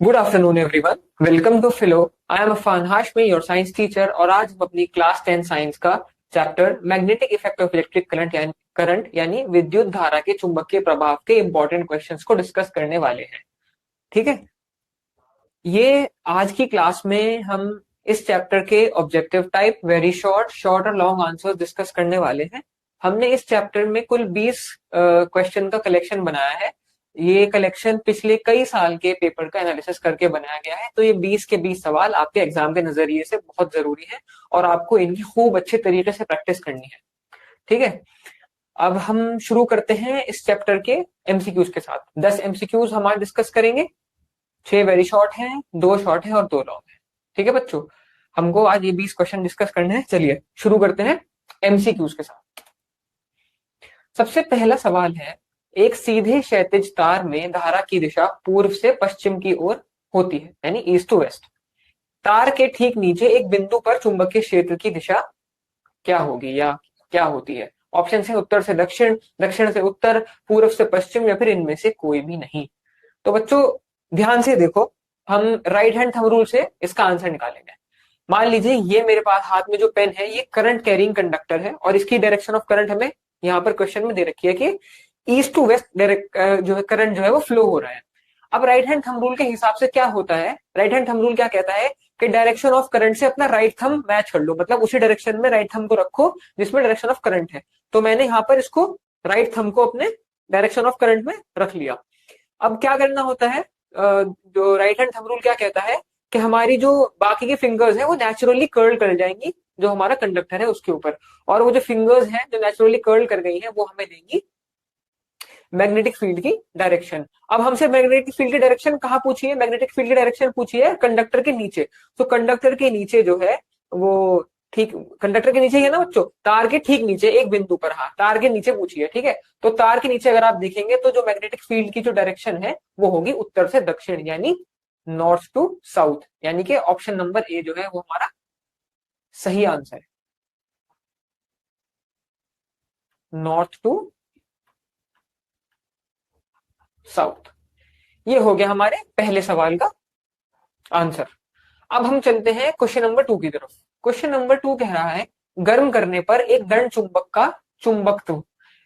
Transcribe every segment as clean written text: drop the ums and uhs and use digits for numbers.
Good afternoon everyone. Welcome to Filo. I am Afan Hashmi, your science teacher. और आज हम अपनी क्लास 10 साइंस का chapter magnetic effect of electric current यानी विद्युत धारा के चुंबकीय प्रभाव के इंपॉर्टेंट क्वेश्चंस को डिस्कस करने वाले हैं। ठीक है, ये आज की क्लास में हम इस चैप्टर के objective type, very short, short और लॉन्ग आंसर्स डिस्कस करने वाले हैं। हमने इस चैप्टर में कुल 20 क्वेश्चन का कलेक्शन बनाया है। ये कलेक्शन पिछले कई साल के पेपर का एनालिसिस करके बनाया गया है, तो ये 20 के 20 सवाल आपके एग्जाम के नजरिए से बहुत जरूरी है और आपको इनकी खूब अच्छे तरीके से प्रैक्टिस करनी है। ठीक है, अब हम शुरू करते हैं इस चैप्टर के एमसीक्यूज के साथ। 10 एमसीक्यूज हमारे डिस्कस करेंगे। 6 वेरी शॉर्ट हैं, 2 शॉर्ट हैं और 2 लॉन्ग हैं। ठीक है बच्चों, हमको आज ये 20 क्वेश्चन डिस्कस करने हैं। चलिए शुरू करते हैं एमसीक्यूज के साथ। सबसे पहला सवाल है, एक सीधे क्षैतिज तार में धारा की दिशा पूर्व से पश्चिम की ओर होती है, यानी ईस्ट टू वेस्ट। तार के ठीक नीचे एक बिंदु पर चुंबकीय क्षेत्र की दिशा क्या होगी या क्या होती है? ऑप्शन है उत्तर से दक्षिण, दक्षिण से उत्तर, पूर्व से पश्चिम या फिर इनमें से कोई भी नहीं। तो बच्चों ध्यान से देखो, हम राइट हैंड थंब रूल से इसका आंसर निकालेंगे। मान लीजिए ये मेरे पास हाथ में जो पेन है ये करंट कैरिंग कंडक्टर है और इसकी डायरेक्शन ऑफ करंट हमें यहाँ पर क्वेश्चन में दे रखी है कि ईस्ट टू वेस्ट डायरेक्ट जो है करंट जो है वो फ्लो हो रहा है। अब राइट हैंड थंब रूल के हिसाब से क्या होता है, राइट हैंड थंब रूल क्या कहता है कि डायरेक्शन ऑफ करंट से अपना राइट थंब मैच कर लो, मतलब उसी डायरेक्शन में राइट थंब को रखो जिसमें डायरेक्शन ऑफ करंट है। तो मैंने यहाँ पर इसको राइट थंब को अपने डायरेक्शन ऑफ करंट में रख लिया। अब क्या करना होता है, जो राइट हैंड थंब रूल क्या कहता है कि हमारी जो बाकी की फिंगर्स है वो नेचुरली कर्ल कर जाएंगी जो हमारा कंडक्टर है उसके ऊपर, और वो जो फिंगर्स हैं जो नेचुरली कर्ल कर गई हैं वो हमें देंगी मैग्नेटिक फील्ड की डायरेक्शन। अब हमसे मैग्नेटिक फील्ड की डायरेक्शन कहाँ पूछी है? मैग्नेटिक फील्ड की डायरेक्शन पूछी है कंडक्टर के नीचे। तो कंडक्टर के नीचे जो है वो ठीक कंडक्टर के नीचे ही है ना बच्चों, तार के ठीक नीचे एक बिंदु पर। हाँ, तार के नीचे पूछी है। ठीक है, तो तार के नीचे अगर आप देखेंगे तो जो मैग्नेटिक फील्ड की जो डायरेक्शन है वो होगी उत्तर से दक्षिण, यानी नॉर्थ टू साउथ। यानी कि ऑप्शन नंबर ए जो है वो हमारा सही आंसर है, नॉर्थ टू साउथ। ये हो गया हमारे पहले सवाल का आंसर। अब हम चलते हैं क्वेश्चन नंबर 2 की तरफ। क्वेश्चन नंबर 2 कह रहा है, गर्म करने पर एक दंड चुंबक का चुंबकत्व,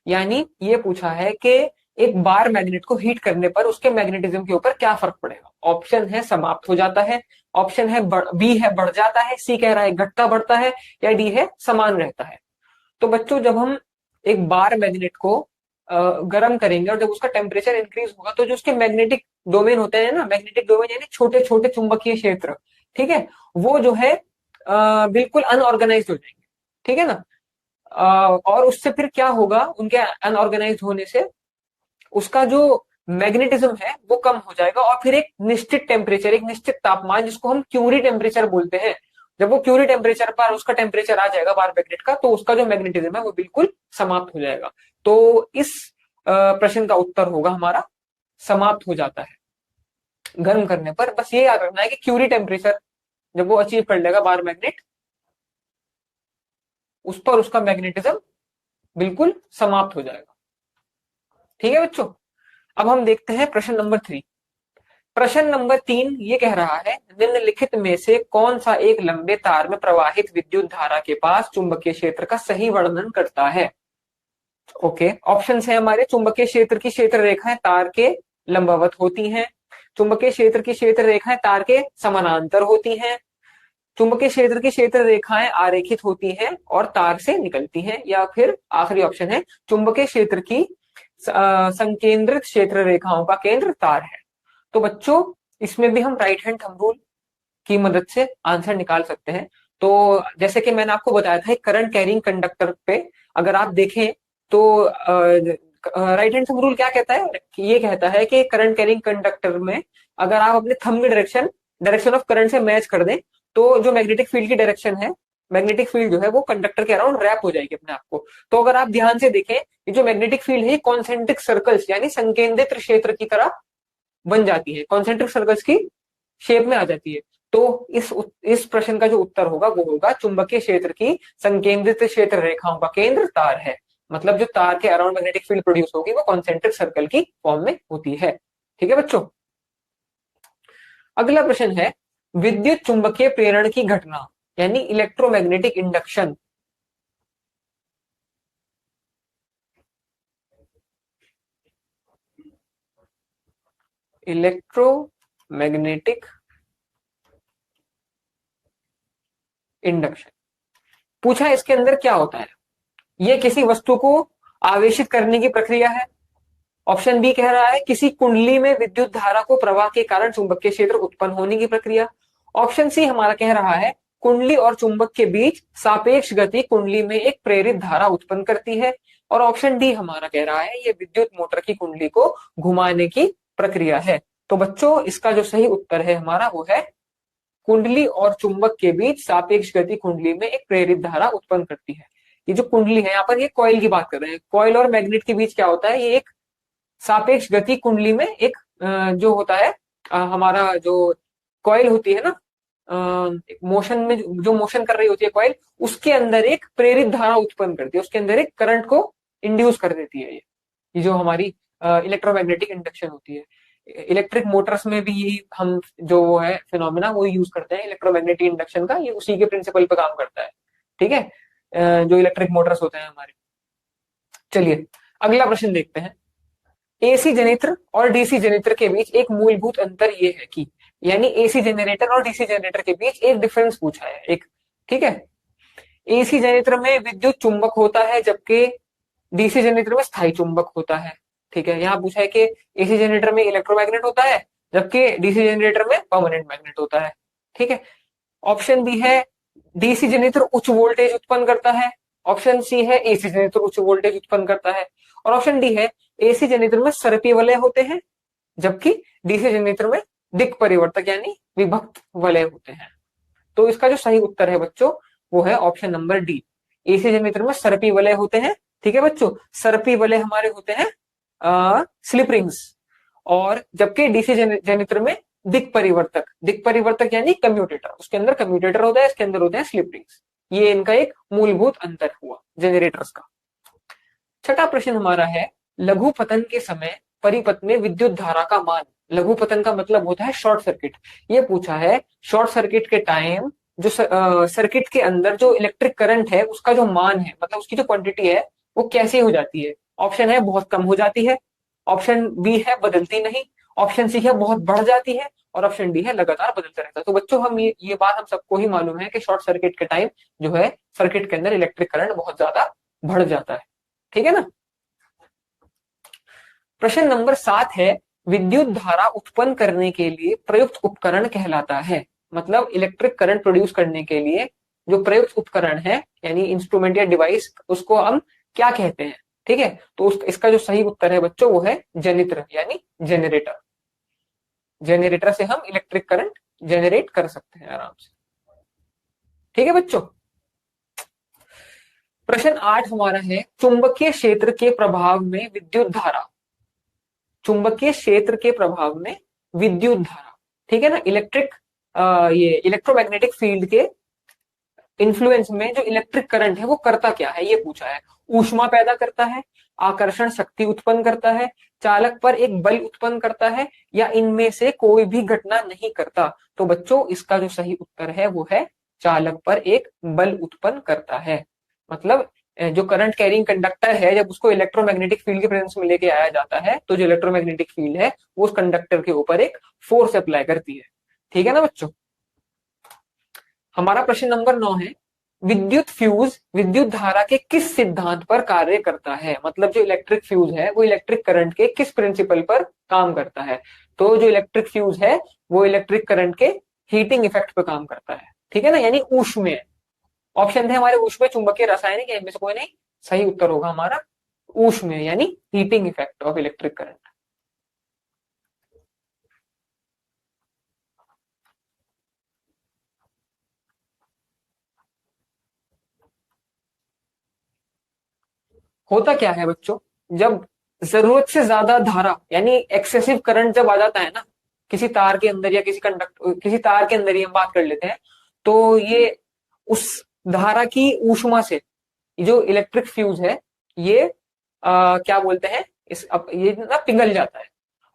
यानी ये पूछा है कि एक बार मैग्नेट को हीट करने पर उसके मैग्नेटिज्म के ऊपर क्या फर्क पड़ेगा। ऑप्शन है समाप्त हो जाता है, ऑप्शन है बी है बढ़ जाता है, सी कह रहा है घटता बढ़ता है, या डी है समान रहता है। तो बच्चों जब हम एक बार मैग्नेट को गर्म करेंगे और जब उसका टेम्परेचर इंक्रीज होगा तो जो उसके मैग्नेटिक डोमेन होते हैं ना, मैग्नेटिक डोमेन यानी छोटे छोटे चुंबकीय क्षेत्र, ठीक है, वो जो है बिल्कुल अनऑर्गेनाइज हो जाएंगे। ठीक है ना, और उससे फिर क्या होगा, उनके अनऑर्गेनाइज होने से उसका जो मैग्नेटिज्म है वो कम हो जाएगा और फिर एक निश्चित टेम्परेचर, एक निश्चित तापमान जिसको हम क्यूरी टेम्परेचर बोलते हैं, जब वो क्यूरी टेम्परेचर पर उसका टेम्परेचर आ जाएगा बार मैग्नेट का, तो उसका जो मैग्नेटिज्म है वो बिल्कुल समाप्त हो जाएगा। तो इस प्रश्न का उत्तर होगा हमारा समाप्त हो जाता है गर्म करने पर। बस ये याद रखना है कि क्यूरी टेम्परेचर जब वो अचीव कर लेगा बार मैग्नेट, उस पर उसका मैग्नेटिज्म बिल्कुल समाप्त हो जाएगा। ठीक है बच्चों, अब हम देखते हैं प्रश्न नंबर 3। प्रश्न नंबर 3 ये कह रहा है, निम्नलिखित में से कौन सा एक लंबे तार में प्रवाहित विद्युत धारा के पास चुंबकीय क्षेत्र का सही वर्णन करता है? ओके, ऑप्शन है हमारे, चुंबकीय क्षेत्र की क्षेत्र रेखाएं तार के लंबवत होती हैं, चुंबकीय क्षेत्र की क्षेत्र रेखाएं तार के समानांतर होती हैं, चुंबकीय क्षेत्र की क्षेत्र रेखाएं आरेखित होती हैं और तार से निकलती हैं, या फिर आखिरी ऑप्शन है चुंबकीय क्षेत्र की संकेंद्रित क्षेत्र रेखाओं का केंद्र तार है। तो बच्चों इसमें भी हम राइट हैंड थंब रूल की मदद से आंसर निकाल सकते हैं। तो जैसे कि मैंने आपको बताया था करंट कैरिंग कंडक्टर पे अगर आप देखें तो राइट हैंड थंब रूल क्या कहता है, ये कहता है कि करंट कैरिंग कंडक्टर में अगर आप अपने थंब की डायरेक्शन ऑफ करंट से मैच कर दें तो जो मैग्नेटिक फील्ड की डायरेक्शन है, मैग्नेटिक फील्ड जो है वो कंडक्टर के अराउंड रैप हो जाएगी अपने आप को। तो अगर आप ध्यान से देखें, ये जो मैग्नेटिक फील्ड है कॉन्सेंट्रिक सर्कल्स यानी संकेंद्रित क्षेत्र की तरह बन जाती है, कॉन्सेंट्रिक सर्कल्स की शेप में आ जाती है। तो इस प्रश्न का जो उत्तर होगा वो होगा चुंबकीय क्षेत्र की संकेंद्रित क्षेत्र रेखाओं का केंद्र तार है। मतलब जो तार के अराउंड मैग्नेटिक फील्ड प्रोड्यूस होगी वो कॉन्सेंट्रिक सर्कल की फॉर्म में होती है। ठीक है बच्चों, अगला प्रश्न है विद्युत चुंबकीय प्रेरण की घटना यानी इलेक्ट्रोमैग्नेटिक इंडक्शन। इलेक्ट्रोमैग्नेटिक इंडक्शन पूछा है, इसके अंदर क्या होता है? यह किसी वस्तु को आवेशित करने की प्रक्रिया है। ऑप्शन बी कह रहा है किसी कुंडली में विद्युत धारा को प्रवाह के कारण चुंबकीय क्षेत्र उत्पन्न होने की प्रक्रिया। ऑप्शन सी हमारा कह रहा है कुंडली और चुंबक के बीच सापेक्ष गति कुंडली में एक प्रेरित धारा उत्पन्न करती है। और ऑप्शन डी हमारा कह रहा है यह विद्युत मोटर की कुंडली को घुमाने की प्रक्रिया है। तो बच्चों इसका जो सही उत्तर है हमारा वो है कुंडली और चुंबक के बीच सापेक्ष गति कुंडली में एक प्रेरित धारा उत्पन्न करती है। ये जो कुंडली है यहाँ पर ये कॉइल की बात कर रहे हैं। कॉइल और मैग्नेट के बीच क्या होता है, ये एक सापेक्ष गति कुंडली में एक जो होता है हमारा जो कॉइल होती है ना, मोशन में जो मोशन कर रही होती है कॉइल, उसके अंदर एक प्रेरित धारा उत्पन्न करती है, उसके अंदर एक करंट को इंड्यूस कर देती है। ये जो हमारी इलेक्ट्रोमैग्नेटिक इंडक्शन होती है। इलेक्ट्रिक मोटर्स में भी यही हम जो वो है फिनोमिना वो यूज करते हैं इलेक्ट्रोमैग्नेटिक इंडक्शन का, ये उसी के प्रिंसिपल पे काम करता है। ठीक है, जो इलेक्ट्रिक मोटर्स होते हैं हमारे। चलिए अगला प्रश्न देखते हैं। एसी जनित्र और डीसी जनित्र के बीच एक मूलभूत अंतर ये है कि, यानी एसी जनरेटर और डीसी जनरेटर के बीच एक डिफरेंस पूछा है एक। ठीक है, एसी जनित्र में विद्युत चुंबक होता है जबकि डीसी जनरेटर में स्थायी चुंबक होता है। ठीक है, यहाँ पूछा है कि एसी जनरेटर में इलेक्ट्रोमैग्नेट होता है जबकि डीसी जनरेटर में परमानेंट मैग्नेट होता है। ठीक है, ऑप्शन बी है डीसी जनरेटर उच्च वोल्टेज उत्पन्न करता है। ऑप्शन सी है एसी जनरेटर उच्च वोल्टेज उत्पन्न करता है। और ऑप्शन डी है एसी जनरेटर में सर्पी वलय होते हैं जबकि डीसी जनरेटर में दिक् परिवर्तक यानी विभक्त वलय होते हैं। तो इसका जो सही उत्तर है बच्चों वो है option number D, AC generator में सर्पी वलय होते हैं। ठीक है बच्चों, सर्पी वलय हमारे होते हैं स्लिप रिंग्स, और जबकि डीसी जनरेटर में दिक् परिवर्तक यानी कम्यूटेटर, उसके अंदर कम्यूटेटर होता है, इसके अंदर होते हैं स्लिप रिंग्स। ये इनका एक मूलभूत अंतर हुआ जनरेटर्स का। छठा प्रश्न हमारा है लघु पतन के समय परिपथ में विद्युत धारा का मान। लघु पतन का मतलब होता है शॉर्ट सर्किट। ये पूछा है शॉर्ट सर्किट के टाइम जो सर्किट के अंदर जो इलेक्ट्रिक करंट है उसका जो मान है, मतलब उसकी जो क्वांटिटी है वो कैसे हो जाती है। ऑप्शन है बहुत कम हो जाती है, ऑप्शन बी है बदलती नहीं, ऑप्शन सी है बहुत बढ़ जाती है, और ऑप्शन डी है लगातार बदलता रहता है। तो बच्चों हम ये बात हम सबको ही मालूम है कि शॉर्ट सर्किट के टाइम जो है सर्किट के अंदर इलेक्ट्रिक करंट बहुत ज्यादा बढ़ जाता है। ठीक है ना। प्रश्न नंबर 7 है विद्युत धारा उत्पन्न करने के लिए प्रयुक्त उपकरण कहलाता है। मतलब इलेक्ट्रिक करंट प्रोड्यूस करने के लिए जो प्रयुक्त उपकरण है यानी इंस्ट्रूमेंट या डिवाइस, उसको हम क्या कहते हैं। ठीक है, तो इसका जो सही उत्तर है बच्चों वो है जनित्र यानी जनरेटर। जनरेटर से हम इलेक्ट्रिक करंट जनरेट कर सकते हैं आराम से। ठीक है बच्चों। प्रश्न 8 हमारा है चुंबकीय क्षेत्र के प्रभाव में विद्युत धारा। चुंबकीय क्षेत्र के प्रभाव में विद्युत धारा, ठीक है ना, ये इलेक्ट्रोमैग्नेटिक फील्ड के इन्फ्लुएंस में जो इलेक्ट्रिक करंट है वो करता क्या है, ये पूछा है। ऊष्मा पैदा करता है, आकर्षण शक्ति उत्पन्न करता है, चालक पर एक बल उत्पन्न करता है, या इनमें से कोई भी घटना नहीं करता। तो बच्चों इसका जो सही उत्तर है वो है चालक पर एक बल उत्पन्न करता है। मतलब जो करंट कैरिंग कंडक्टर है जब उसको इलेक्ट्रोमैग्नेटिक फील्ड के प्रेजेंस में लेके आया जाता है तो जो इलेक्ट्रोमैग्नेटिक फील्ड है वो उस कंडक्टर के ऊपर एक फोर्स अप्लाई करती है। ठीक है ना बच्चों। हमारा प्रश्न नंबर 9 है विद्युत फ्यूज विद्युत धारा के किस सिद्धांत पर कार्य करता है। मतलब जो इलेक्ट्रिक फ्यूज है वो इलेक्ट्रिक करंट के किस प्रिंसिपल पर काम करता है। तो जो इलेक्ट्रिक फ्यूज है वो इलेक्ट्रिक करंट के हीटिंग इफेक्ट पर काम करता है। ठीक है ना, यानी ऊष्मीय। ऑप्शन थे हमारे ऊष्मीय, चुंबकीय, रासायनिक, इनमें से कोई नहीं। सही उत्तर होगा हमारा ऊष्मीय यानी heating effect of electric current. होता क्या है बच्चों, जब जरूरत से ज्यादा धारा यानी एक्सेसिव करंट जब आ जाता है ना किसी तार के अंदर या किसी तार के अंदर ही हम बात कर लेते हैं, तो ये उस धारा की ऊष्मा से जो इलेक्ट्रिक फ्यूज है ये क्या बोलते हैं ये ना पिघल जाता है।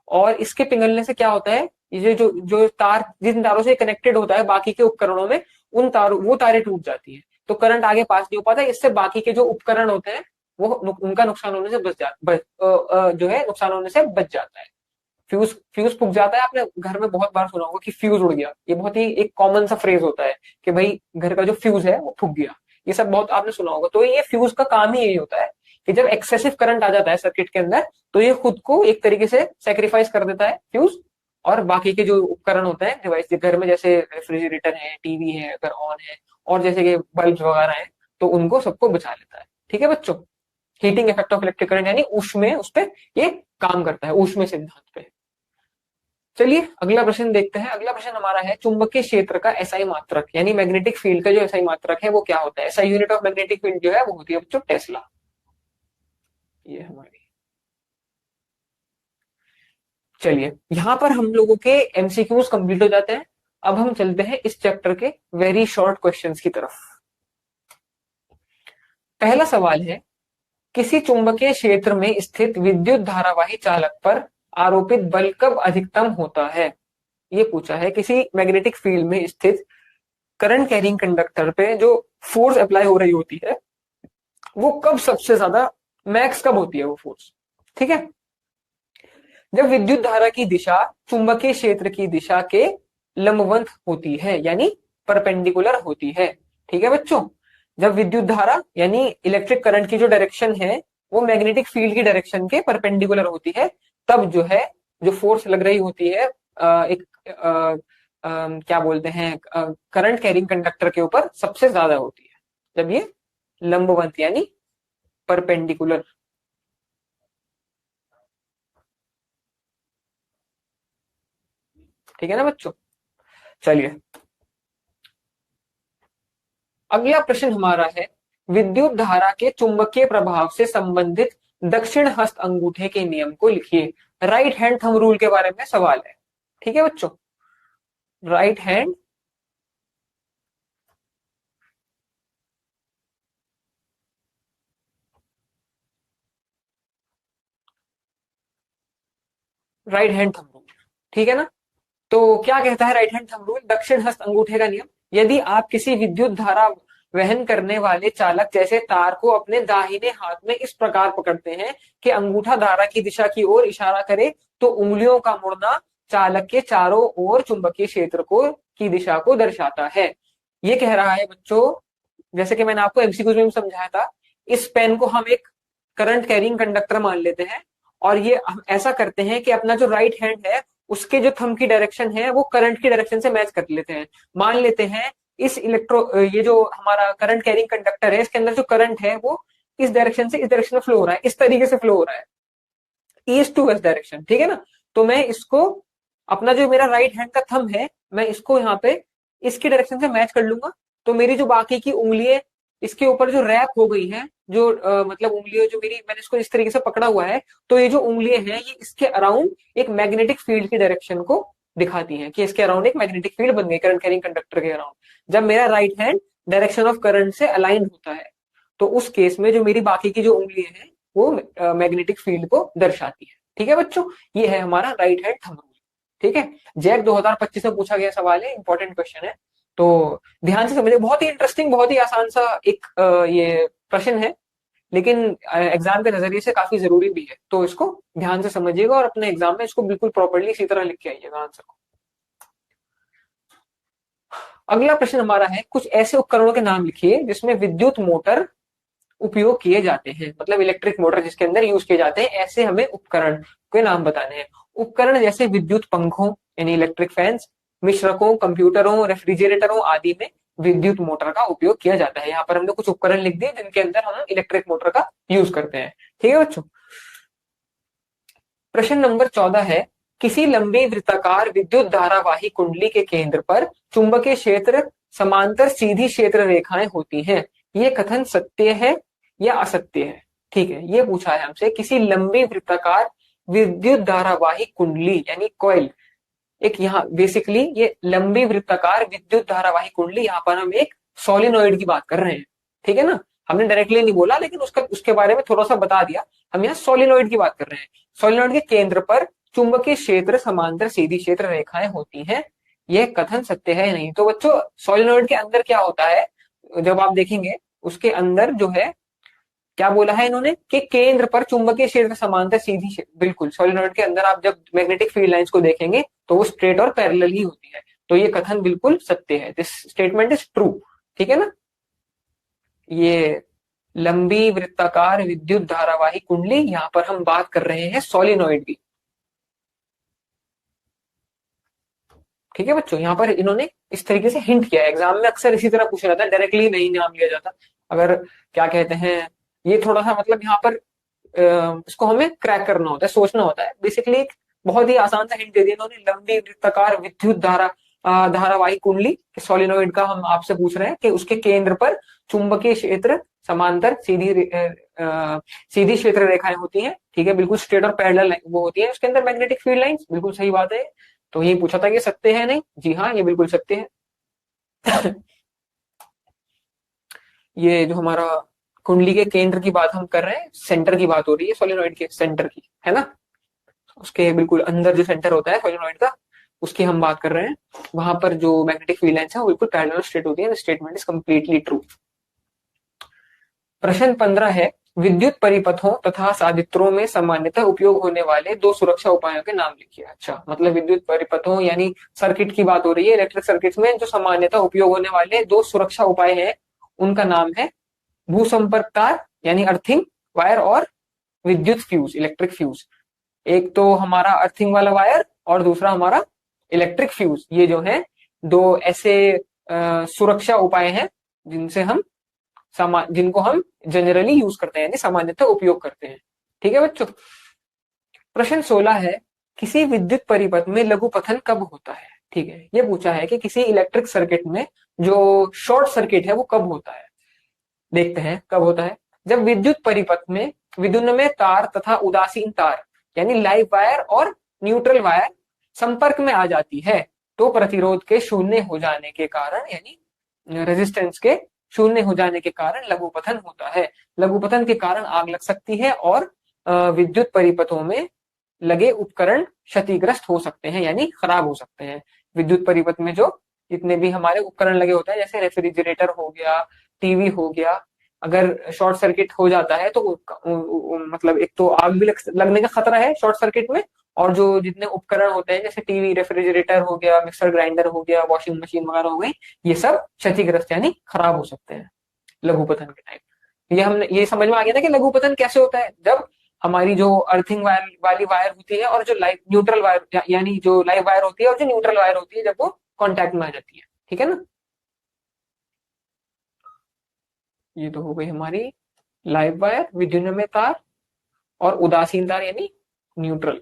और इसके पिघलने से क्या होता है, ये जो जो तार जिन तारों से कनेक्टेड होता है बाकी के उपकरणों में, उन तारों वो तारें टूट जाती हैं, तो करंट आगे पास नहीं हो पाता। इससे बाकी के जो उपकरण होते हैं वो उनका नुकसान होने से जो है नुकसान होने से बच जाता है। फ्यूज फ्यूज फूक जाता है, आपने घर में बहुत बार सुना होगा कि फ्यूज उड़ गया, ये बहुत ही एक कॉमन सा फ्रेज होता है कि भाई घर का जो फ्यूज है वो फूक गया। ये सब बहुत आपने सुना होगा। तो ये फ्यूज का काम ही यही होता है कि जब एक्सेसिव करंट आ जाता है सर्किट के अंदर, तो ये खुद को एक तरीके से सेक्रीफाइस कर देता है फ्यूज, और बाकी के जो उपकरण होते हैं डिवाइस घर में, जैसे रेफ्रिजरेटर है, टीवी है अगर ऑन है, और जैसे कि बल्ब वगैरह है, तो उनको सबको बचा लेता है। ठीक है बच्चों, heating effect of electric current यानी ऊष्मे, उस पर ये काम करता है, ऊष्मे सिद्धांत पे। चलिए अगला प्रश्न देखते हैं। अगला प्रश्न हमारा है चुंबकीय क्षेत्र का एसआई मात्रक यानी मैग्नेटिक फील्ड का जो एसआई मात्रक है वो क्या होता है। SI unit of magnetic field जो है वो होती है बच्चों टेस्ला। ये हमारी, चलिए यहां पर हम लोगों के एमसीक्यूज कंप्लीट हो जाते हैं। अब हम चलते हैं इस चैप्टर के वेरी शॉर्ट क्वेश्चंस की तरफ। पहला सवाल है, किसी चुंबकीय क्षेत्र में स्थित विद्युत धारावाही चालक पर आरोपित बल कब अधिकतम होता है। ये पूछा है, किसी मैग्नेटिक फील्ड में स्थित करंट कैरिंग कंडक्टर पे जो फोर्स अप्लाई हो रही होती है वो कब सबसे ज्यादा, मैक्स कब होती है वो फोर्स। ठीक है, जब विद्युत धारा की दिशा चुंबकीय क्षेत्र की दिशा के लंबवत होती है यानी परपेंडिकुलर होती है। ठीक है बच्चों, जब विद्युत धारा यानी इलेक्ट्रिक करंट की जो डायरेक्शन है वो मैग्नेटिक फील्ड की डायरेक्शन के परपेंडिकुलर होती है, तब जो है जो फोर्स लग रही होती है एक क्या बोलते हैं करंट कैरिंग कंडक्टर के ऊपर सबसे ज्यादा होती है, जब ये लंबवत यानी परपेंडिकुलर। ठीक है ना बच्चों। चलिए अगला प्रश्न हमारा है, विद्युत धारा के चुंबकीय प्रभाव से संबंधित दक्षिण हस्त अंगूठे के नियम को लिखिए। राइट हैंड थंब रूल के बारे में सवाल है। ठीक है बच्चों, राइट हैंड थंब रूल। ठीक है ना, तो क्या कहता है राइट हैंड थंब रूल, दक्षिण हस्त अंगूठे का नियम। यदि आप किसी विद्युत धारा वहन करने वाले चालक जैसे तार को अपने दाहिने हाथ में इस प्रकार पकड़ते हैं कि अंगूठा धारा की दिशा की ओर इशारा करे, तो उंगलियों का मुड़ना चालक के चारों ओर चुंबकीय क्षेत्र को की दिशा को दर्शाता है। ये कह रहा है बच्चों, जैसे कि मैंने आपको एमसीक्यूज में समझाया था, इस पेन को हम एक करंट कैरिंग कंडक्टर मान लेते हैं, और ये हम ऐसा करते हैं कि अपना जो राइट हैंड है उसके जो थंब की डायरेक्शन है वो करंट की डायरेक्शन से मैच कर लेते हैं। मान लेते हैं इस ये जो हमारा करंट कैरिंग कंडक्टर है इसके अंदर जो करंट है वो इस डायरेक्शन से इस डायरेक्शन में फ्लो हो रहा है, इस तरीके से फ्लो हो रहा है, ईस्ट टू वेस्ट डायरेक्शन। ठीक है ना, तो मैं इसको अपना जो मेरा राइट हैंड का थंब है मैं इसको यहाँ पे इसकी डायरेक्शन से मैच कर लूंगा, तो मेरी जो बाकी की उंगलियां इसके ऊपर जो रैप हो गई है, जो मतलब उंगलियां जो मेरी, मैंने इसको इस तरीके से पकड़ा हुआ है, तो ये जो उंगलियां हैं ये इसके अराउंड एक मैग्नेटिक फील्ड की डायरेक्शन को दिखाती हैं कि इसके अराउंड एक मैग्नेटिक फील्ड बन गई करंट कैरिंग कंडक्टर के अराउंड। जब मेरा right hand direction of current से अलाइन होता है तो उस केस में जो मेरी बाकी की जो उंगलियां हैं वो मैग्नेटिक फील्ड को दर्शाती है। ठीक है बच्चों, ये है हमारा राइट हैंड थंब रूल। ठीक है, जैक 2025 में पूछा गया सवाल है, इंपॉर्टेंट क्वेश्चन है, तो ध्यान से समझिए। बहुत ही इंटरेस्टिंग, बहुत ही आसान सा एक ये प्रश्न है, लेकिन एग्जाम के नजरिए से काफी जरूरी भी है, तो इसको ध्यान से समझिएगा और अपने एग्जाम में इसको बिल्कुल प्रॉपरली इसी तरह लिख के आइएगा आंसर को। अगला प्रश्न हमारा है, कुछ ऐसे उपकरणों के नाम लिखिए जिसमें विद्युत मोटर उपयोग किए जाते हैं, मतलब इलेक्ट्रिक मोटर जिसके अंदर यूज किए जाते हैं, ऐसे हमें उपकरण के नाम बताने हैं। उपकरण जैसे विद्युत पंखों यानी इलेक्ट्रिक फैंस, मिश्रकों, कंप्यूटरों, रेफ्रिजरेटरों आदि में विद्युत मोटर का उपयोग किया जाता है। यहाँ पर हमने कुछ उपकरण लिख दिए जिनके अंदर हम इलेक्ट्रिक मोटर का यूज करते हैं। ठीक है बच्चों, प्रश्न नंबर 14 है, किसी लंबी वृत्ताकार विद्युत धारावाही कुंडली के केंद्र पर चुंबकीय क्षेत्र समांतर सीधी क्षेत्र रेखाएं होती हैं, ये कथन सत्य है या असत्य है। ठीक है, ये पूछा है हमसे, किसी लंबी वृत्ताकार विद्युत धारावाही कुंडली यानी कॉइल, एक यहाँ बेसिकली ये लंबी वृत्ताकार विद्युत धारावाही कुंडली, यहाँ पर हम एक सोलिनॉइड की बात कर रहे हैं। ठीक है ना, हमने डायरेक्टली नहीं बोला, लेकिन उसके बारे में थोड़ा सा बता दिया। हम यहाँ सोलिनॉइड की बात कर रहे हैं। सोलिनॉइड के केंद्र पर चुंबकीय क्षेत्र समांतर सीधी क्षेत्र रेखाएं होती हैं, यह कथन सत्य है या नहीं? तो बच्चों, सोलिनॉइड के अंदर क्या होता है, जब आप देखेंगे उसके अंदर जो है क्या बोला है इन्होंने कि केंद्र पर चुंबकीय क्षेत्र समांतर बिल्कुल, सोलिनॉइड के अंदर आप जब मैग्नेटिक फील्ड लाइंस को देखेंगे तो वो स्ट्रेट और पैरेलल ही होती है। तो ये कथन बिल्कुल सत्य है, दिस स्टेटमेंट इज ट्रू। ठीक है ना? ये लंबी वृत्ताकार विद्युत धारावाही कुंडली, यहां पर हम बात कर रहे हैं सोलिनॉइड की। ठीक है बच्चों, यहाँ पर इन्होंने इस तरीके से हिंट किया है। एग्जाम में अक्सर इसी तरह पूछा जाता है, डायरेक्टली नहीं नाम लिया जाता। अगर क्या कहते हैं, ये थोड़ा सा मतलब यहाँ पर इसको हमें क्रैक करना होता है, सोचना होता है। बेसिकली एक बहुत ही आसान सा हिंट दे दिया इन्होंने, लंबी वृत्ताकार विद्युत धारावाही कुंडली सोलिनॉइड का हम आपसे पूछ रहे हैं कि उसके केंद्र पर चुंबकीय क्षेत्र समांतर सीधी क्षेत्र रेखाएं होती हैं। ठीक है, बिल्कुल स्ट्रेट और पैरेलल वो होती है, उसके अंदर मैग्नेटिक फील्ड लाइंस, बिल्कुल सही बात है। तो ये पूछा था कि सत्य है नहीं? जी हाँ, ये बिल्कुल सत्य है। ये जो हमारा कुंडली के केंद्र की बात हम कर रहे हैं, सेंटर की बात हो रही है सोलिनॉइड के सेंटर की, है ना? उसके बिल्कुल अंदर जो सेंटर होता है सोलिनॉइड का, उसकी हम बात कर रहे हैं। वहां पर जो मैग्नेटिक फील्ड लाइंस है वो बिल्कुल पैरेलल स्ट्रेट होती है। Statement is completely true. प्रश्न 15 है, विद्युत परिपथों तथा साधित्रों में सामान्यतः उपयोग होने वाले दो सुरक्षा उपायों के नाम लिखिए। अच्छा, मतलब विद्युत परिपथों यानी सर्किट की बात हो रही है। इलेक्ट्रिक सर्किट्स में जो सामान्यतः उपयोग होने वाले दो सुरक्षा उपाय हैं, उनका नाम है भूसंपर्क तार यानी अर्थिंग वायर और विद्युत फ्यूज, इलेक्ट्रिक फ्यूज। एक तो हमारा अर्थिंग वाला वायर और दूसरा हमारा इलेक्ट्रिक फ्यूज। ये जो है दो ऐसे सुरक्षा उपाय हैं जिनको हम जनरली यूज करते हैं, यानी सामान्यतः उपयोग करते हैं। ठीक है बच्चों। प्रश्न 16 है, किसी विद्युत परिपथ में लघु पतन कब होता है? ठीक है, ये पूछा है कि किसी इलेक्ट्रिक सर्किट में जो शॉर्ट सर्किट है वो कब होता है। देखते हैं कब होता है। जब विद्युत परिपथ में विद्युन्मय तार तथा उदासीन तार यानी लाइव वायर और न्यूट्रल वायर संपर्क में आ जाती है, तो प्रतिरोध के शून्य हो जाने के कारण यानी रेजिस्टेंस के शून्य हो जाने के कारण लघुपतन होता है। लघुपतन के कारण आग लग सकती है और विद्युत परिपथों में लगे उपकरण क्षतिग्रस्त हो सकते हैं यानी खराब हो सकते हैं। विद्युत परिपथ में जो जितने भी हमारे उपकरण लगे होते हैं, जैसे रेफ्रिजरेटर हो गया, टीवी हो गया, अगर शॉर्ट सर्किट हो जाता है तो मतलब एक तो आग भी लगने का खतरा है शॉर्ट सर्किट में, और जो जितने उपकरण होते हैं जैसे टीवी, रेफ्रिजरेटर हो गया, मिक्सर ग्राइंडर हो गया, वॉशिंग मशीन वगैरह हो गई, ये सब क्षतिग्रस्त यानी खराब हो सकते हैं लघुपतन के टाइम। ये हमने ये समझ में आ गया ना कि लघुपतन कैसे होता है, जब हमारी जो अर्थिंग वायर वाली वायर होती है और जो लाइव न्यूट्रल वायर यानी जो लाइव वायर होती है और जो न्यूट्रल वायर होती है, जब वो कॉन्टैक्ट में आ जाती है। ठीक है ना? ये तो हो गई हमारी लाइव वायर, विद्युन्मय तार और उदासीन तार यानी न्यूट्रल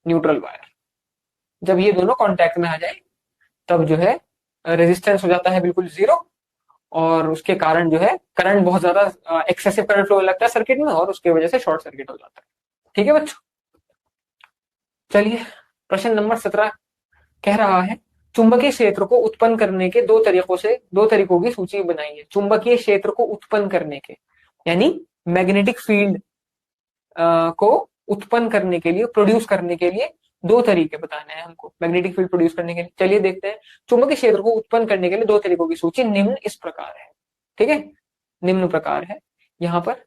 न्यूट्रल वायर। जब ये दोनों कांटेक्ट में आ जाए तब जो है रेजिस्टेंस हो जाता है बिल्कुल जीरो, और उसके कारण जो है करंट बहुत ज्यादा एक्सेसिव करंट फ्लो लगता है सर्किट में और उसकी वजह से शॉर्ट सर्किट हो जाता है। ठीक है बच्चों, चलिए प्रश्न नंबर 17 कह रहा है, चुंबकीय क्षेत्र को उत्पन्न करने के दो तरीकों की सूची बनाइए। चुंबकीय क्षेत्र को उत्पन्न करने के यानी मैग्नेटिक फील्ड को उत्पन्न करने के लिए, प्रोड्यूस करने के लिए दो तरीके बताने हैं हमको मैग्नेटिक फील्ड प्रोड्यूस करने के लिए। चलिए देखते हैं। चुंबकीय क्षेत्र को उत्पन्न करने के लिए दो तरीकों की सूची निम्न इस प्रकार है। ठीक है, निम्न प्रकार है। यहां पर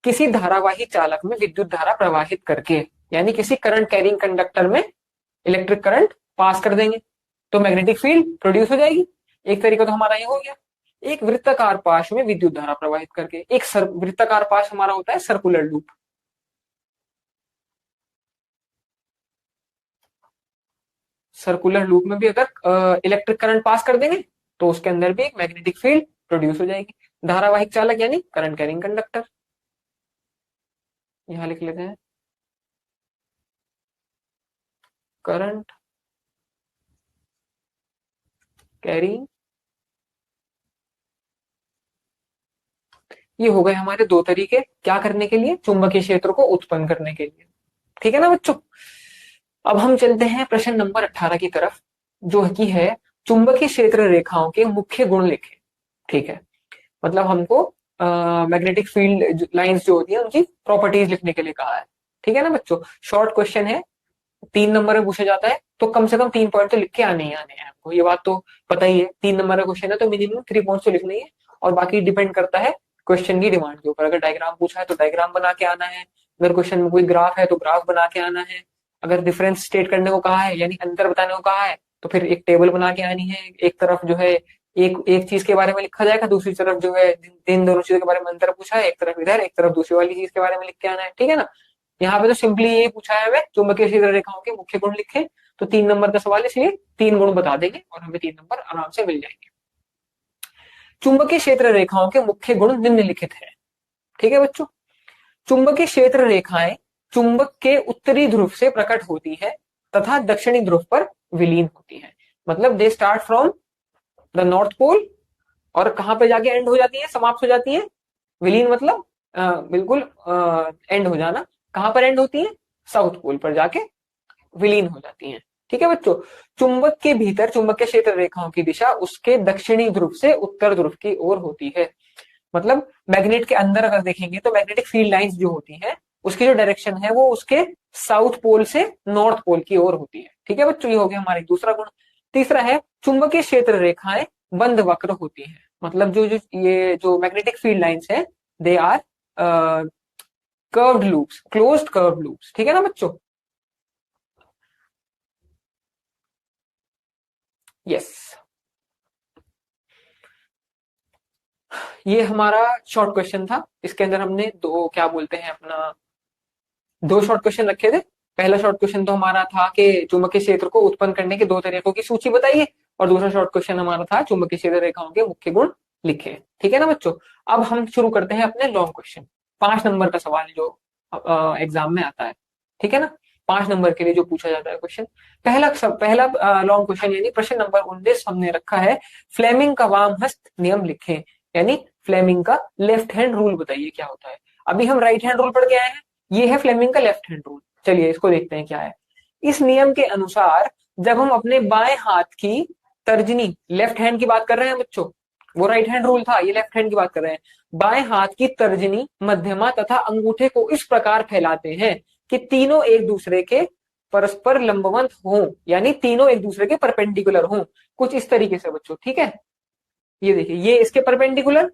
किसी धारावाही चालक में विद्युत धारा प्रवाहित करके यानी किसी करंट कैरिंग कंडक्टर में इलेक्ट्रिक करंट पास कर देंगे तो मैग्नेटिक फील्ड प्रोड्यूस हो जाएगी। एक तरीका तो हमारा ये हो गया। एक वृत्ताकार पाश में विद्युत धारा प्रवाहित करके, एक वृत्ताकार पाश हमारा होता है सर्कुलर लूप। सर्कुलर लूप में भी अगर इलेक्ट्रिक करंट पास कर देंगे तो उसके अंदर भी एक मैग्नेटिक फील्ड प्रोड्यूस हो जाएगी। धारावाहिक चालक यानी करंट कैरिंग कंडक्टर, यहां लिख लेते हैं करंट कैरिंग। ये हो गए हमारे दो तरीके क्या करने के लिए, चुंबकीय क्षेत्र को उत्पन्न करने के लिए। ठीक है ना बच्चों? अब हम चलते हैं प्रश्न नंबर 18 की तरफ, जो कि है चुंबकीय क्षेत्र रेखाओं के मुख्य गुण लिखें। ठीक है, मतलब हमको मैग्नेटिक फील्ड लाइंस जो होती है उनकी प्रॉपर्टीज लिखने के लिए कहा है। ठीक है ना बच्चों, शॉर्ट क्वेश्चन है, 3 नंबर में पूछा जाता है, तो कम से कम 3 पॉइंट तो लिख के आने ही आने हैं आपको, ये बात तो पता ही है। 3 नंबर का क्वेश्चन है तो मिनिमम 3 पॉइंट्स तो लिखने ही है, और बाकी डिपेंड करता है क्वेश्चन की डिमांड के ऊपर। अगर डायग्राम पूछा है तो डायग्राम बना के आना है, अगर क्वेश्चन में कोई ग्राफ है तो ग्राफ बना के आना है, अगर डिफरेंस स्टेट करने को कहा है यानी अंतर बताने को कहा है तो फिर एक टेबल बना के आनी है। एक तरफ जो है एक एक चीज के बारे में लिखा जाएगा, दूसरी तरफ जो है इन दोनों चीजों के बारे में अंतर पूछा है, एक तरफ इधर एक तरफ दूसरी वाली चीज के बारे में लिख के आना है। ठीक है ना, यहाँ पे तो सिंपली यही पूछा है हमें चुंबकीय क्षेत्र रेखाओं के मुख्य गुण लिखे, तो 3 नंबर का सवाल है, इसलिए 3 गुण बता देंगे और हमें 3 नंबर आराम से मिल जाएंगे। चुंबकीय क्षेत्र रेखाओं के मुख्य गुण निम्नलिखित है। ठीक है बच्चों, चुंबकीय क्षेत्र रेखाएं चुंबक के उत्तरी ध्रुव से प्रकट होती है तथा दक्षिणी ध्रुव पर विलीन होती है। मतलब they start from the north pole और कहां पे जाके एंड हो जाती है, समाप्त हो जाती है। विलीन मतलब बिल्कुल एंड हो जाना। कहां पर एंड होती है, साउथ पोल पर जाके विलीन हो जाती हैं। ठीक है बच्चों, चुंबक के भीतर चुंबकीय क्षेत्र रेखाओं की दिशा उसके दक्षिणी ध्रुव से उत्तर ध्रुव की ओर होती है। मतलब मैग्नेट के अंदर अगर देखेंगे तो मैग्नेटिक फील्ड लाइंस जो होती हैं उसकी जो डायरेक्शन है वो उसके साउथ पोल से नॉर्थ पोल की ओर होती है। ठीक है बच्चों, ये हो गया हमारा दूसरा गुण। तीसरा है चुंबकीय क्षेत्र रेखाएं बंद वक्र होती हैं। मतलब जो जो ये जो मैग्नेटिक फील्ड लाइंस है they are curved loops, closed curved loops. ठीक है ना बच्चों, यस। ये हमारा शॉर्ट क्वेश्चन था, इसके अंदर हमने दो क्या बोलते हैं अपना दो शॉर्ट क्वेश्चन रखे थे। पहला शॉर्ट क्वेश्चन तो हमारा था कि चुंबकीय क्षेत्र को उत्पन्न करने के 2 तरीकों की सूची बताइए, और दूसरा शॉर्ट क्वेश्चन हमारा था चुंबकीय क्षेत्र रेखाओं के मुख्य गुण लिखे। ठीक है ना बच्चों, अब हम शुरू करते हैं अपने लॉन्ग क्वेश्चन। 5 नंबर का सवाल जो एग्जाम में आता है। ठीक है ना, 5 नंबर के लिए जो पूछा जाता है क्वेश्चन, पहला लॉन्ग क्वेश्चन यानी प्रश्न नंबर 19 हमने रखा है, फ्लेमिंग का वाम हस्त नियम लिखें। यानी फ्लेमिंग का लेफ्ट हैंड रूल बताइए क्या होता है। अभी हम राइट हैंड रूल पढ़ के आए हैं, ये है फ्लेमिंग का लेफ्ट हैंड रूल। चलिए इसको देखते हैं क्या है। इस नियम के अनुसार जब हम अपने बाएं हाथ की तर्जनी, लेफ्ट हैंड की बात कर रहे हैं बच्चों, वो राइट हैंड रूल था, ये लेफ्ट हैंड की बात कर रहे हैं। बाएं हाथ की तर्जनी, मध्यमा तथा अंगूठे को इस प्रकार फैलाते हैं कि तीनों एक दूसरे के परस्पर लंबवत हों, यानी तीनों एक दूसरे के परपेंडिकुलर हों, कुछ इस तरीके से बच्चों। ठीक है, ये देखिए, ये इसके परपेंडिकुलर,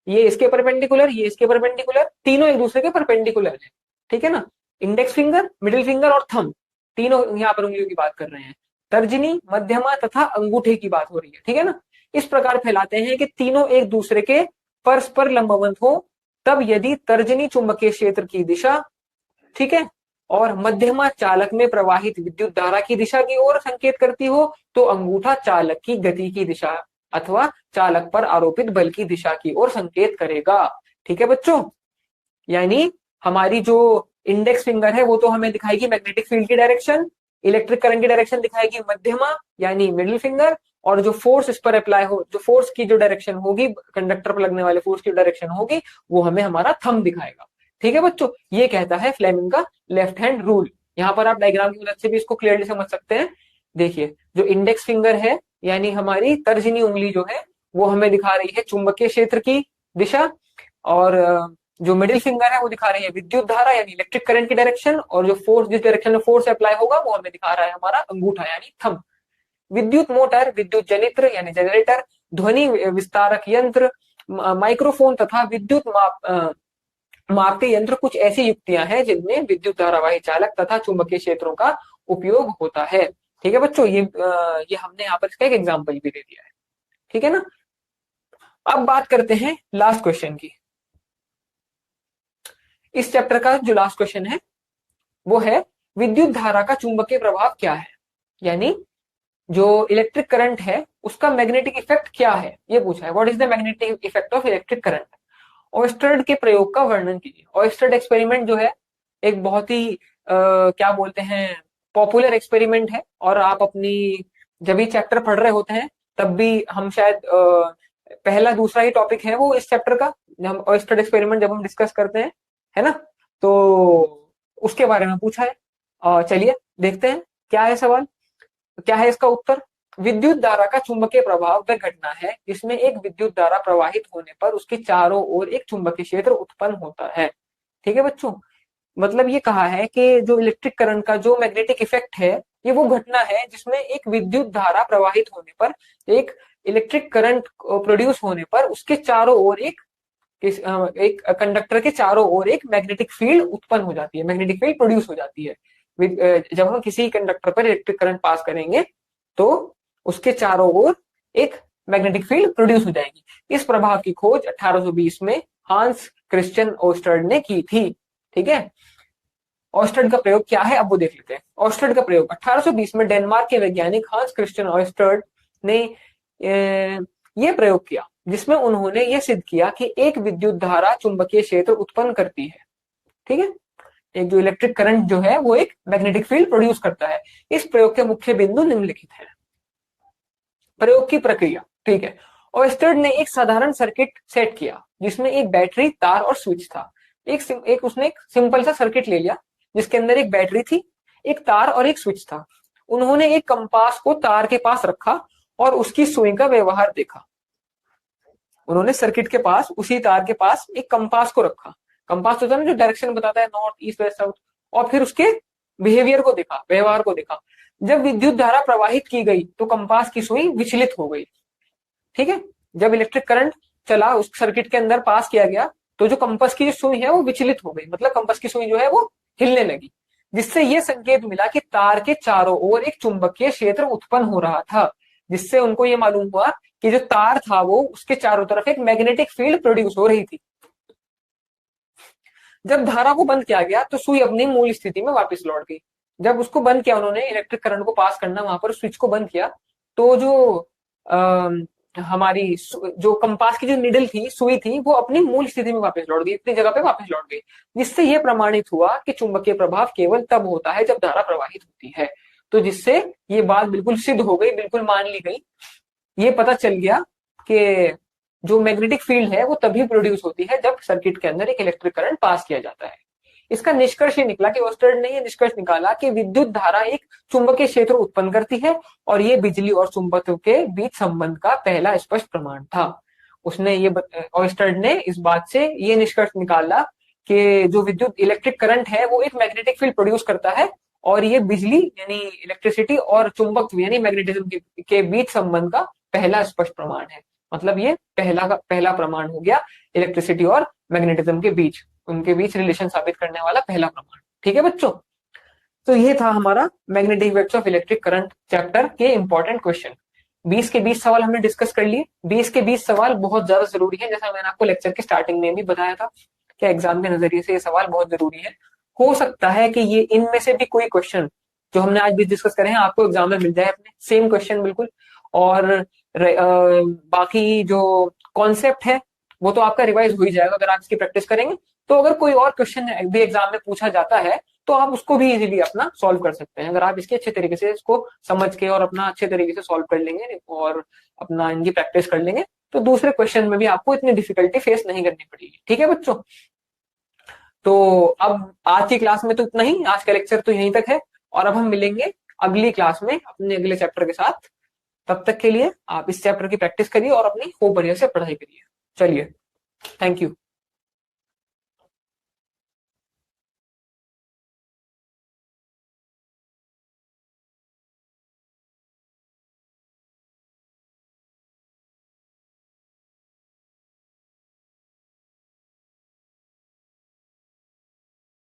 ये इसके परपेंडिकुलर, ये इसके परपेंडिकुलर, तीनों एक दूसरे के परपेंडिकुलर है। ठीक है ना, इंडेक्स फिंगर, मिडिल फिंगर और थंब, तीनों यहाँ पर उंगलियों की बात कर रहे हैं। तर्जनी, मध्यमा तथा अंगूठे की बात हो रही है। ठीक है ना, इस प्रकार फैलाते हैं कि तीनों एक दूसरे के परस्पर लंबवत हो। तब यदि तर्जनी चुंबकीय क्षेत्र की दिशा, ठीक है, और मध्यमा चालक में प्रवाहित विद्युत धारा की दिशा की ओर संकेत करती हो, तो अंगूठा चालक की गति की दिशा अथवा चालक पर आरोपित बल की दिशा की ओर संकेत करेगा। ठीक है बच्चों, यानी हमारी जो इंडेक्स फिंगर है वो तो हमें दिखाएगी मैग्नेटिक फील्ड की डायरेक्शन, इलेक्ट्रिक करंट की डायरेक्शन दिखाएगी मध्यमा यानी मिडिल फिंगर, और जो फोर्स इस पर अप्लाई हो, जो फोर्स की जो डायरेक्शन होगी, कंडक्टर पर लगने वाले फोर्स की डायरेक्शन होगी, वो हमें हमारा थंब दिखाएगा। ठीक है बच्चों, ये कहता है फ्लेमिंग का लेफ्ट हैंड रूल। यहाँ पर आप डायग्राम की मदद से भी इसको क्लियरली समझ सकते हैं। देखिए, जो इंडेक्स फिंगर है यानी हमारी तर्जनी उंगली जो है वो हमें दिखा रही है चुंबकीय क्षेत्र की दिशा, और जो मिडिल फिंगर है वो दिखा रही है विद्युत धारा यानी इलेक्ट्रिक करंट की डायरेक्शन, और जो फोर्स, जिस डायरेक्शन में फोर्स अप्लाई होगा वो हमें दिखा रहा है हमारा अंगूठा यानी थंब। विद्युत मोटर, विद्युत जनित्र यानी जनरेटर, ध्वनि विस्तारक यंत्र, माइक्रोफोन तथा विद्युत मापते यंत्र कुछ ऐसी युक्तियां हैं जिनमें विद्युत धारावाही चालक तथा चुंबकीय क्षेत्रों का उपयोग होता है। ठीक है बच्चों, ये हमने यहाँ पर इसका एक एग्जाम्पल भी दे दिया है। ठीक है ना, अब बात करते हैं लास्ट क्वेश्चन की। इस चैप्टर का जो लास्ट क्वेश्चन है वो है विद्युत धारा का चुंबकीय प्रभाव क्या है, यानी जो इलेक्ट्रिक करंट है उसका मैग्नेटिक इफेक्ट क्या है, ये पूछा है। What is the magnetic effect of electric current. ऑयस्टर्ड के प्रयोग का वर्णन कीजिए। ऑयस्टर्ड एक्सपेरिमेंट जो है एक बहुत ही क्या बोलते हैं पॉपुलर एक्सपेरिमेंट है, और आप अपनी जब भी चैप्टर पढ़ रहे होते हैं तब भी हम शायद पहला दूसरा ही टॉपिक है वो इस चैप्टर का, जब हम ऑयस्टर्ड एक्सपेरिमेंट जब हम डिस्कस करते हैं, है ना, तो उसके बारे में पूछा है। चलिए देखते हैं क्या है सवाल, क्या है इसका उत्तर। विद्युत धारा का चुंबकीय प्रभाव वह घटना है जिसमें एक विद्युत धारा प्रवाहित होने पर उसके चारों ओर एक चुंबकीय क्षेत्र उत्पन्न होता है। ठीक है बच्चों, मतलब ये कहा है कि जो इलेक्ट्रिक करंट का जो मैग्नेटिक इफेक्ट है, ये वो घटना है जिसमें एक विद्युत धारा प्रवाहित होने पर, एक इलेक्ट्रिक करंट प्रोड्यूस होने पर उसके चारों ओर एक कंडक्टर के चारों ओर एक मैग्नेटिक फील्ड उत्पन्न हो जाती है, मैग्नेटिक फील्ड प्रोड्यूस हो जाती है। जब हम किसी कंडक्टर पर इलेक्ट्रिक करंट पास करेंगे तो उसके चारों ओर एक मैग्नेटिक फील्ड प्रोड्यूस हो जाएगी। इस प्रभाव की खोज 1820 में हांस क्रिश्चियन ओस्टर्ड ने की थी। ठीक है, ओस्टर्ड का प्रयोग क्या है अब वो देख लेते हैं। ओस्टर्ड का प्रयोग 1820 में डेनमार्क के वैज्ञानिक हांस क्रिश्चियन ओस्टर्ड ने ये प्रयोग किया, जिसमें उन्होंने ये सिद्ध किया कि एक विद्युत धारा चुंबकीय क्षेत्र उत्पन्न करती है। ठीक है, एक जो इलेक्ट्रिक करंट जो है वो एक मैग्नेटिक फील्ड प्रोड्यूस करता है। इस प्रयोग के मुख्य बिंदु निम्नलिखित हैं। प्रयोग की प्रक्रिया, ठीक है, ओस्टर्ड ने एक साधारण सर्किट सेट किया जिसमें एक बैटरी, तार और स्विच था। उसने एक सिंपल सा सर्किट ले लिया जिसके अंदर एक बैटरी थी, एक तार और एक स्विच था। उन्होंने एक कंपास को तार के पास रखा और उसकी सुई का व्यवहार देखा। उन्होंने सर्किट के पास, उसी तार के पास एक कंपास को रखा। कंपास होता है ना जो डायरेक्शन बताता है, नॉर्थ ईस्ट वेस्ट साउथ, और फिर उसके बिहेवियर को देखा, व्यवहार को देखा। जब विद्युत धारा प्रवाहित की गई तो कंपास की सुई विचलित हो गई। ठीक है, जब इलेक्ट्रिक करंट चला, उस सर्किट के अंदर पास किया गया, तो जो कंपास की जो सुई है वो विचलित हो गई, मतलब कंपास की सुई जो है वो हिलने लगी, जिससे यह संकेत मिला कि तार के चारों ओर एक चुंबकीय क्षेत्र उत्पन्न हो रहा था। जिससे उनको ये मालूम हुआ कि जो तार था वो उसके चारों तरफ एक मैग्नेटिक फील्ड प्रोड्यूस हो रही थी। जब धारा को बंद किया गया तो सुई अपनी मूल स्थिति में वापस लौट गई। जब उसको बंद किया उन्होंने, इलेक्ट्रिक करंट को पास करना, वहां पर स्विच को बंद किया, तो जो हमारी जो कंपास की जो निडल थी, सुई थी, वो अपनी मूल स्थिति में वापस लौट गई, अपनी जगह पे वापस लौट गई। जिससे यह प्रमाणित हुआ कि चुंबकीय प्रभाव केवल तब होता है जब धारा प्रवाहित होती है। तो जिससे ये बात बिल्कुल सिद्ध हो गई, बिल्कुल मान ली गई। ये पता चल गया कि जो मैग्नेटिक फील्ड है वो तभी प्रोड्यूस होती है जब सर्किट के अंदर एक इलेक्ट्रिक करंट पास किया जाता है। इसका निष्कर्ष ये निकला कि ओस्टर्ड ने ये निष्कर्ष निकाला कि विद्युत धारा एक चुंबकीय क्षेत्र उत्पन्न करती है और ये बिजली और चुंबकत्व के बीच संबंध का पहला स्पष्ट प्रमाण था। उसने ये ओस्टर्ड ने इस बात से ये निष्कर्ष निकाला कि जो विद्युत इलेक्ट्रिक करंट है वो एक मैग्नेटिक फील्ड प्रोड्यूस करता है और ये बिजली यानी इलेक्ट्रिसिटी और चुंबकत्व यानी मैग्नेटिज्म के बीच संबंध का पहला स्पष्ट प्रमाण है। मतलब ये पहला प्रमाण हो गया इलेक्ट्रिसिटी और मैग्नेटिज्म के बीच, उनके बीच रिलेशन साबित करने वाला पहला प्रमाण। ठीक है बच्चों, तो ये था हमारा magnetic effects of electric current chapter के इंपॉर्टेंट क्वेश्चन। 20 के 20 सवाल हमने डिस्कस कर लिए। 20 के 20 सवाल बहुत ज्यादा जरूरी है, जैसा मैंने आपको लेक्चर के स्टार्टिंग में भी बताया था कि एग्जाम के नजरिए से ये सवाल बहुत जरूरी है। हो सकता है कि ये इनमें से भी कोई क्वेश्चन जो हमने आज भी डिस्कस करे हैं आपको एग्जाम में मिल जाए अपने सेम क्वेश्चन बिल्कुल। और बाकी जो कॉन्सेप्ट है वो तो आपका रिवाइज हो ही जाएगा अगर आप इसकी प्रैक्टिस करेंगे। तो अगर कोई और क्वेश्चन भी एग्जाम में पूछा जाता है तो आप उसको भी इजीली अपना सॉल्व कर सकते हैं, अगर आप इसके अच्छे तरीके से इसको समझ के और अपना अच्छे तरीके से सॉल्व कर लेंगे और अपना इनकी प्रैक्टिस कर लेंगे तो दूसरे क्वेश्चन में भी आपको इतनी डिफिकल्टी फेस नहीं करनी पड़ेगी। ठीक है बच्चों, तो अब आज की क्लास में तो इतना ही, आज का लेक्चर तो यहीं तक है और अब हम मिलेंगे अगली क्लास में अपने अगले चैप्टर के साथ। तब तक के लिए आप इस चैप्टर की प्रैक्टिस करिए और अपनी खूब बढ़िया से पढ़ाई करिए। चलिए, थैंक यू।